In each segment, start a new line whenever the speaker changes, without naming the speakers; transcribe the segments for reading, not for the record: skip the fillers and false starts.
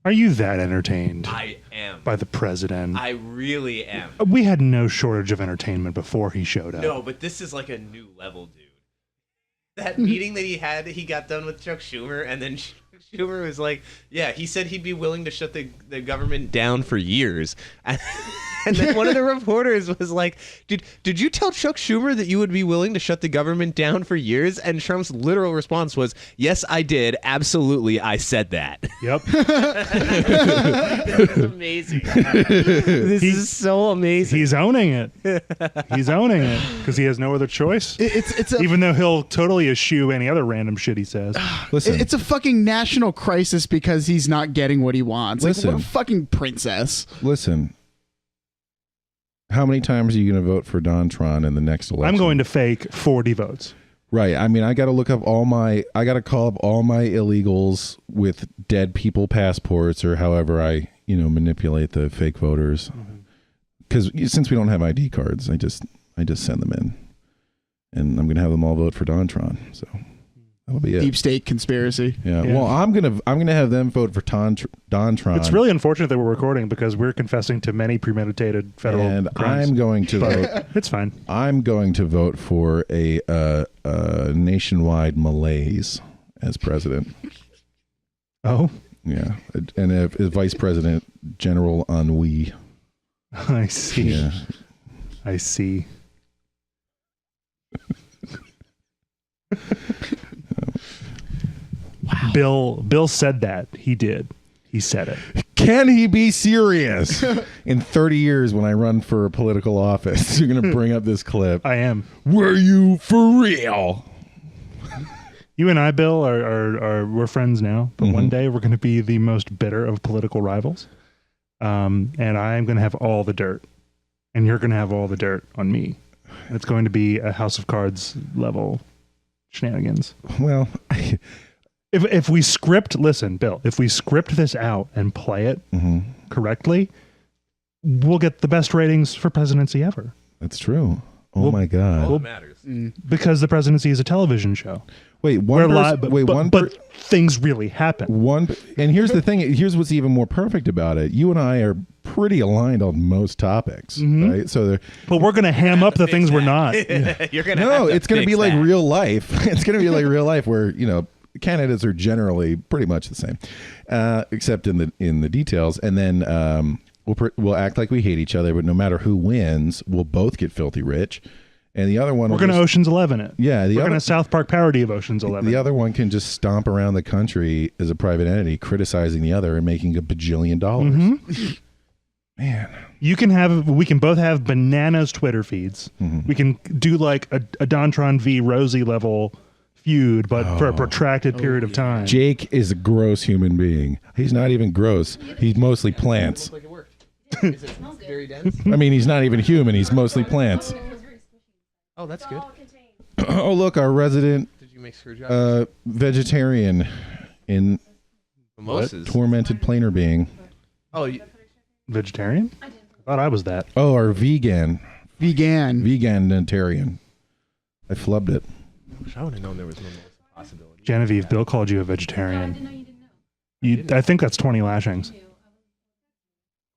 Are you that entertained?
I am.
By the president.
I really am.
We had no shortage of entertainment before he showed up.
No, but this is like a new level, dude. That meeting that he got done with Chuck Schumer, and then Schumer was like, yeah, he said he'd be willing to shut the government down for years. And then one of the reporters was like, did you tell Chuck Schumer that you would be willing to shut the government down for years? And Trump's literal response was, yes, I did. Absolutely, I said that.
Yep.
This is amazing. This is so amazing.
He's owning it. He's owning it because he has no other choice. Even though he'll totally eschew any other random shit he says.
Listen, it's a fucking national crisis because he's not getting what he wants.
Listen,
like, what a fucking princess.
Listen. How many times are you going to vote for Don Tron in the next election?
I'm going to fake 40 votes.
Right. I mean, I got to look up I got to call up all my illegals with dead people passports or however I, manipulate the fake voters. Because since we don't have ID cards, I just send them in, and I'm going to have them all vote for Don Tron. So that'll be it.
Deep state conspiracy.
Yeah. Well, I'm gonna have them vote for Don Tron.
It's really unfortunate that we're recording because we're confessing to many premeditated federal crimes.
I'm going to vote.
It's fine.
I'm going to vote for a nationwide malaise as president.
Oh.
Yeah, and a vice president, General Ennui.
I see.
Yeah.
I see. Wow. Bill said that. He did. He said it.
Can he be serious? In 30 years when I run for a political office, you're going to bring up this clip.
I am.
Were you for real?
You and I, Bill, we're friends now, but one day we're going to be the most bitter of political rivals. And I'm going to have all the dirt, and you're going to have all the dirt on me. And it's going to be a House of Cards level shenanigans.
Well,
if we script, listen, Bill, if we script this out and play it correctly, we'll get the best ratings for presidency ever.
That's true. Oh my God.
All that matters.
Because the presidency is a television show.
Wait,
but things really happen.
And here's the thing. Here's what's even more perfect about it. You and I are pretty aligned on most topics, right? So,
but we're going to ham up the things we're not.
You're going to
it's going to be like real life. It's going to be like real life where candidates are generally pretty much the same, except in the details. And then we'll act like we hate each other, but no matter who wins, we'll both get filthy rich. And the other one,
we're going to Ocean's 11 it.
Yeah,
we're going to South Park parody of Ocean's 11.
The other one can just stomp around the country as a private entity, criticizing the other and making $1 bajillion. Man,
we can both have bananas Twitter feeds. We can do like a Don Tron v. Rosie level feud, but for a protracted period of time.
Jake is a gross human being. He's not even gross. He's mostly plants.
Looks like it worked. Is it very dense?
I mean, he's not even human. He's mostly plants.
Oh, that's good.
Oh, look, our resident vegetarian in
Mimosas.
Tormented planar being.
Oh,
vegetarian? I thought I was that.
Oh, our vegan.
Veganitarian.
I flubbed it.
I would have known there was no possibility.
Genevieve, Bill called you a vegetarian. I didn't know you didn't know. I think that's 20 lashings.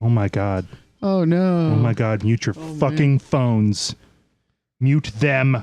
Oh my God.
Oh no.
Oh my God. Mute your fucking phones. Mute them.